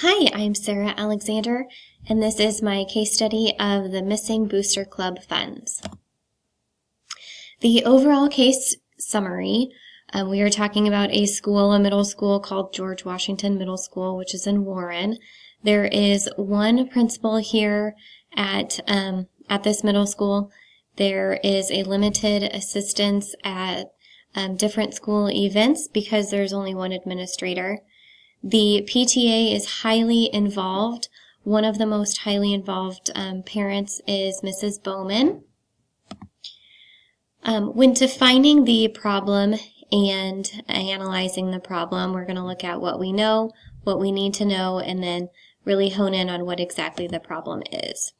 Hi, I'm Sarah Alexander, and this is my case study of the Missing Booster Club funds. The overall case summary, we are talking about a middle school called George Washington Middle School, which is in Warren. There is one principal here at this middle school. There is a limited assistance at different school events because there's only one administrator. The PTA is highly involved. One of the most highly involved parents is Mrs. Bowman. When defining the problem and analyzing the problem, we're going to look at what we know, what we need to know, and then really hone in on what exactly the problem is.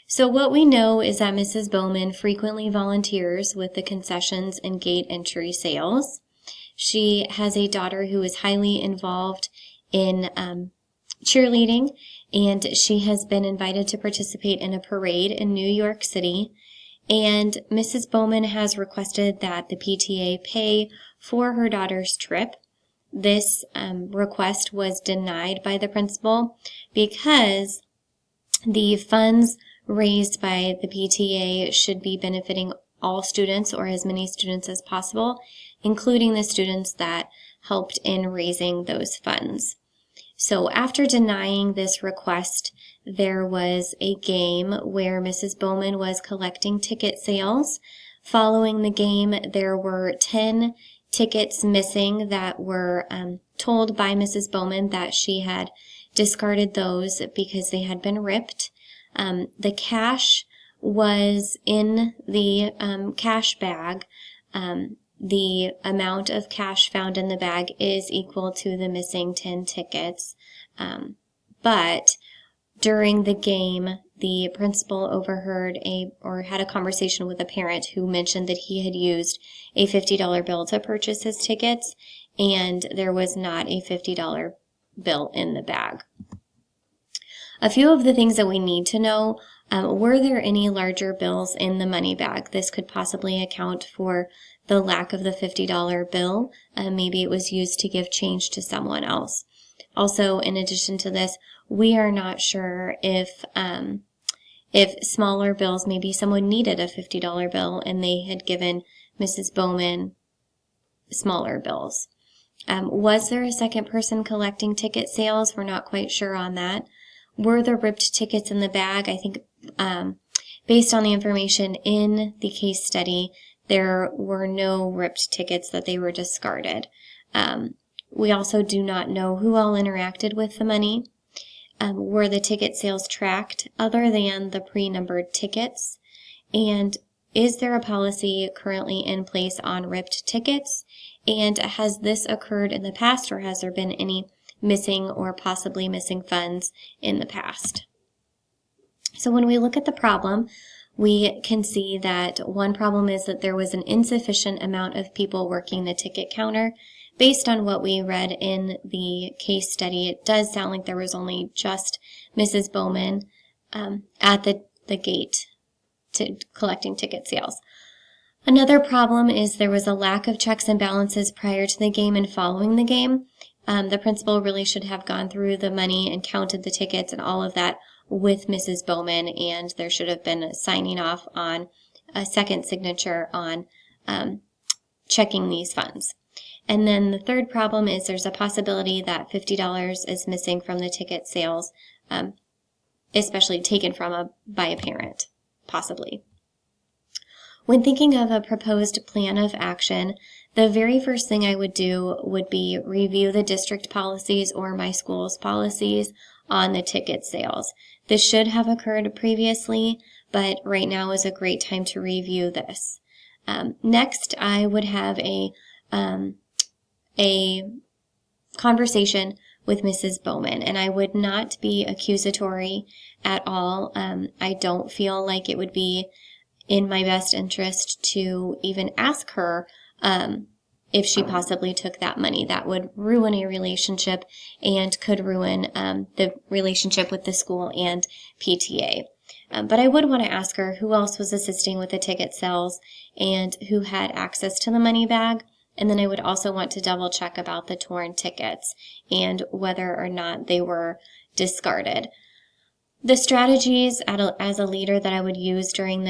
So what we know is that Mrs. Bowman frequently volunteers with the concessions and gate entry sales. She has a daughter who is highly involved in cheerleading, and she has been invited to participate in a parade in New York City. And Mrs. Bowman has requested that the PTA pay for her daughter's trip. This request was denied by the principal because the funds raised by the PTA should be benefiting all students, or as many students as possible, including the students that helped in raising those funds. So after denying this request, there was a game where Mrs. Bowman was collecting ticket sales. Following the game, there were 10 tickets missing that were told by Mrs. Bowman that she had discarded those because they had been ripped. The cash was in the cash bag. The amount of cash found in the bag is equal to the missing 10 tickets. But during the game, the principal overheard had a conversation with a parent who mentioned that he had used a $50 bill to purchase his tickets, and there was not a $50 bill in the bag. A few of the things that we need to know, were there any larger bills in the money bag? This could possibly account for the lack of the $50 bill. Maybe it was used to give change to someone else. Also, in addition to this, we are not sure if smaller bills, maybe someone needed a $50 bill and they had given Mrs. Bowman smaller bills. Was there a second person collecting ticket sales? We're not quite sure on that. Were there ripped tickets in the bag? I think based on the information in the case study, there were no ripped tickets, that they were discarded. We also do not know who all interacted with the money. Were the ticket sales tracked other than the pre-numbered tickets? And is there a policy currently in place on ripped tickets? And has this occurred in the past, or has there been any missing or possibly missing funds in the past? So when we look at the problem, we can see that one problem is that there was an insufficient amount of people working the ticket counter. Based on what we read in the case study, it does sound like there was only just Mrs. Bowman at the gate collecting ticket sales. Another problem is there was a lack of checks and balances prior to the game and following the game. The principal really should have gone through the money and counted the tickets and all of that with Mrs. Bowman, and there should have been a signing off on a second signature on checking these funds. And then the third problem is there's a possibility that $50 is missing from the ticket sales, especially taken by a parent, possibly. When thinking of a proposed plan of action, the very first thing I would do would be review the district policies or my school's policies on the ticket sales. This should have occurred previously, but right now is a great time to review this. Next, I would have a conversation with Mrs. Bowman, and I would not be accusatory at all. I don't feel like it would be in my best interest to even ask her if she possibly took that money. That would ruin a relationship and could ruin the relationship with the school and PTA. But I would want to ask her who else was assisting with the ticket sales and who had access to the money bag. And then I would also want to double check about the torn tickets and whether or not they were discarded. The strategies as a leader that I would use during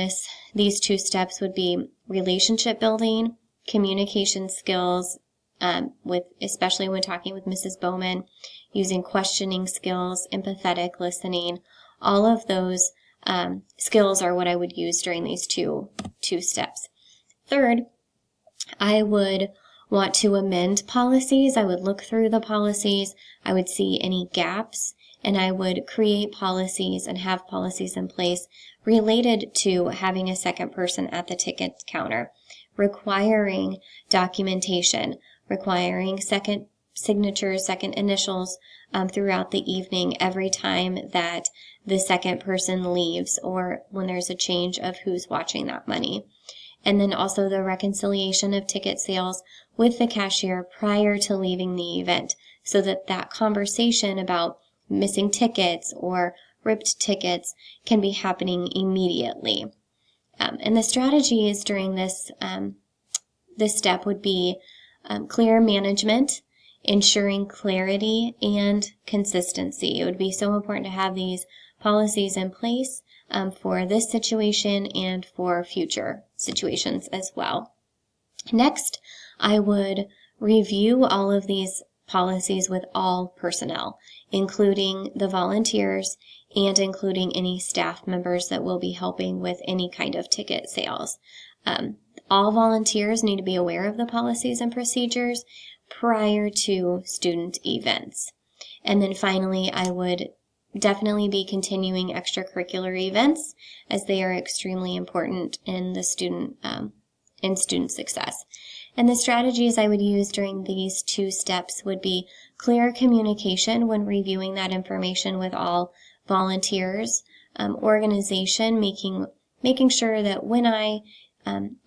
these 2 steps would be relationship building, communication skills, especially when talking with Mrs. Bowman, using questioning skills, empathetic listening. All of those skills are what I would use during these two steps. Third, I would want to amend policies. I would look through the policies. I would see any gaps, and I would create policies and have policies in place related to having a second person at the ticket counter, requiring documentation, requiring second signatures, second initials throughout the evening every time that the second person leaves or when there's a change of who's watching that money. And then also the reconciliation of ticket sales with the cashier prior to leaving the event, so that that conversation about missing tickets or ripped tickets can be happening immediately. And the strategies during this step would be clear management, ensuring clarity and consistency. It would be so important to have these policies in place for this situation and for future situations as well. Next, I would review all of these policies with all personnel, including the volunteers and including any staff members that will be helping with any kind of ticket sales. All volunteers need to be aware of the policies and procedures prior to student events. And then finally, I would definitely be continuing extracurricular events, as they are extremely important in the student success. And the strategies I would use during these 2 steps would be clear communication when reviewing that information with all volunteers, organization, making sure that when I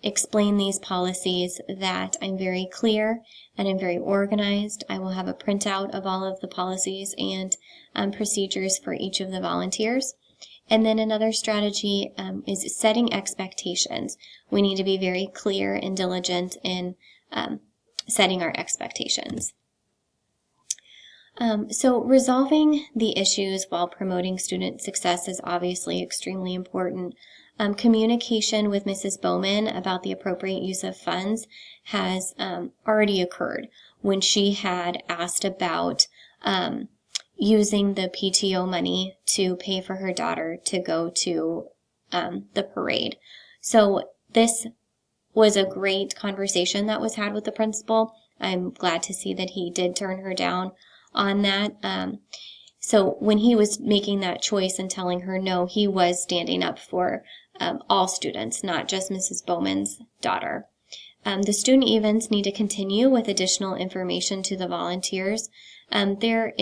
explain these policies that I'm very clear and I'm very organized. I will have a printout of all of the policies and procedures for each of the volunteers. And then another strategy is setting expectations. We need to be very clear and diligent in setting our expectations. So resolving the issues while promoting student success is obviously extremely important. Communication with Mrs. Bowman about the appropriate use of funds has already occurred when she had asked about using the PTO money to pay for her daughter to go to the parade. So this was a great conversation that was had with the principal. I'm glad to see that he did turn her down on that. So when he was making that choice and telling her no, he was standing up for all students, not just Mrs. Bowman's daughter. The student events need to continue with additional information to the volunteers. There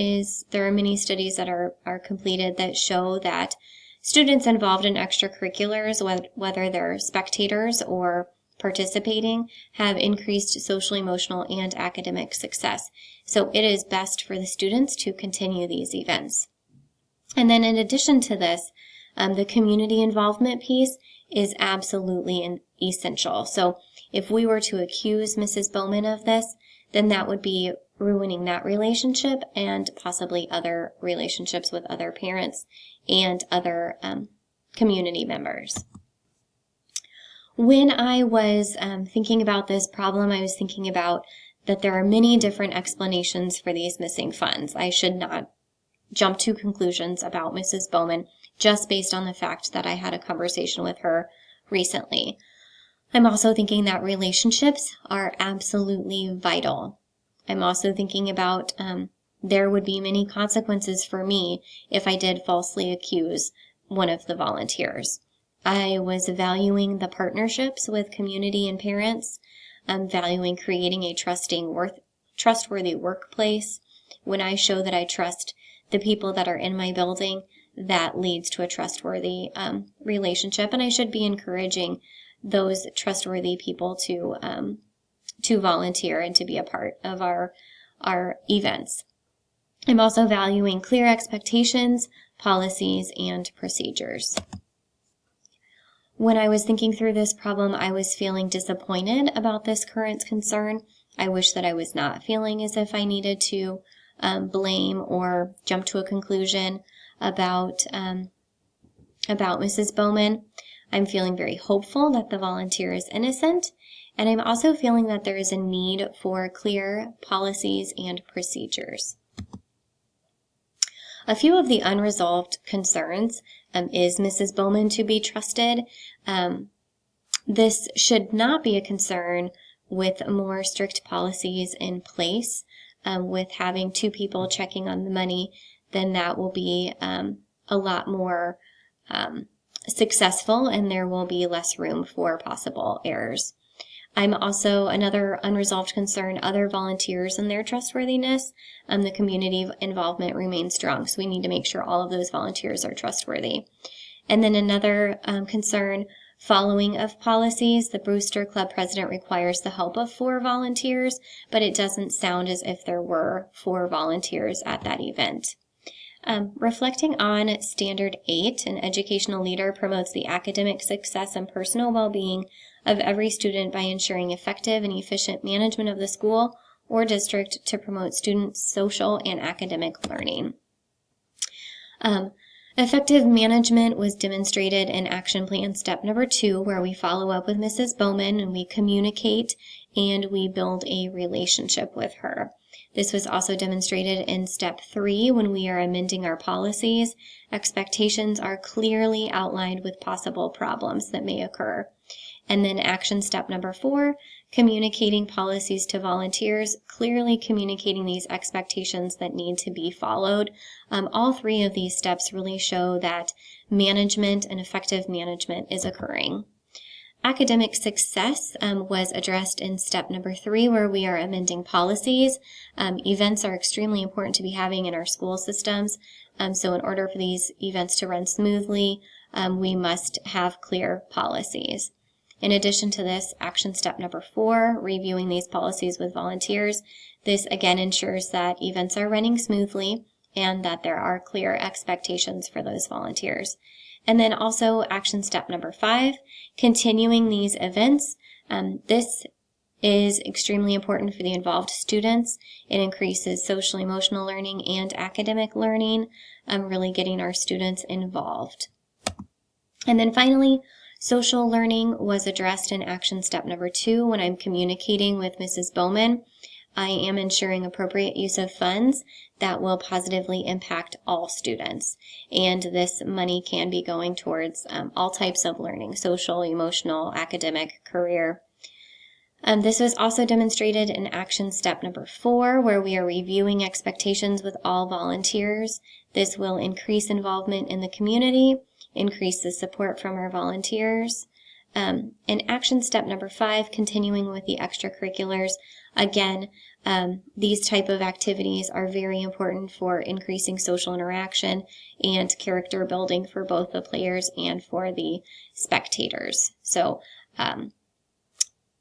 are many studies that are completed that show that students involved in extracurriculars, whether they're spectators or participating, have increased social, emotional, and academic success. So it is best for the students to continue these events. And then in addition to this, the community involvement piece is absolutely essential. So if we were to accuse Mrs. Bowman of this, then that would be ruining that relationship and possibly other relationships with other parents and other community members. When I was thinking about this problem, I was thinking about that there are many different explanations for these missing funds. I should not jump to conclusions about Mrs. Bowman just based on the fact that I had a conversation with her recently. I'm also thinking that relationships are absolutely vital. I'm also thinking about there would be many consequences for me if I did falsely accuse one of the volunteers. I was valuing the partnerships with community and parents. I'm valuing creating a trustworthy workplace. When I show that I trust the people that are in my building, that leads to a trustworthy relationship, and I should be encouraging those trustworthy people to volunteer and to be a part of our events. I'm also valuing clear expectations, policies, and procedures. When I was thinking through this problem, I was feeling disappointed about this current concern. I wish that I was not feeling as if I needed to blame or jump to a conclusion about Mrs. Bowman. I'm feeling very hopeful that the volunteer is innocent, and I'm also feeling that there is a need for clear policies and procedures. A few of the unresolved concerns is Mrs. Bowman to be trusted? This should not be a concern with more strict policies in place. With having 2 people checking on the money, then that will be a lot more successful, and there will be less room for possible errors. I'm also, another unresolved concern, other volunteers and their trustworthiness. The community involvement remains strong, so we need to make sure all of those volunteers are trustworthy. And then another concern, following of policies. The Brewster Club president requires the help of 4 volunteers, but it doesn't sound as if there were 4 volunteers at that event. Reflecting on Standard 8, an educational leader promotes the academic success and personal well-being of every student by ensuring effective and efficient management of the school or district to promote students' social and academic learning. Effective management was demonstrated in action plan step number 2, where we follow up with Mrs. Bowman and we communicate and we build a relationship with her. This was also demonstrated in step 3, when we are amending our policies. Expectations are clearly outlined with possible problems that may occur. And then action step number 4, communicating policies to volunteers, clearly communicating these expectations that need to be followed. All 3 of these steps really show that management and effective management is occurring. Academic success was addressed in step number 3, where we are amending policies. Events are extremely important to be having in our school systems. So in order for these events to run smoothly, we must have clear policies. In addition to this, action step number 4, reviewing these policies with volunteers. This again ensures that events are running smoothly and that there are clear expectations for those volunteers. And then also action step number 5, continuing these events. This is extremely important for the involved students. It increases social emotional learning and academic learning, really getting our students involved. And then finally, social learning was addressed in action step number 2 when I'm communicating with Mrs. Bowman. I am ensuring appropriate use of funds that will positively impact all students. And this money can be going towards all types of learning, social, emotional, academic, career. This was also demonstrated in action step number 4, where we are reviewing expectations with all volunteers. This will increase involvement in the community, increase the support from our volunteers. In action step number 5, continuing with the extracurriculars, again, these type of activities are very important for increasing social interaction and character building for both the players and for the spectators. So,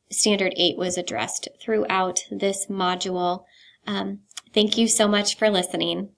Standard 8 was addressed throughout this module. Thank you so much for listening.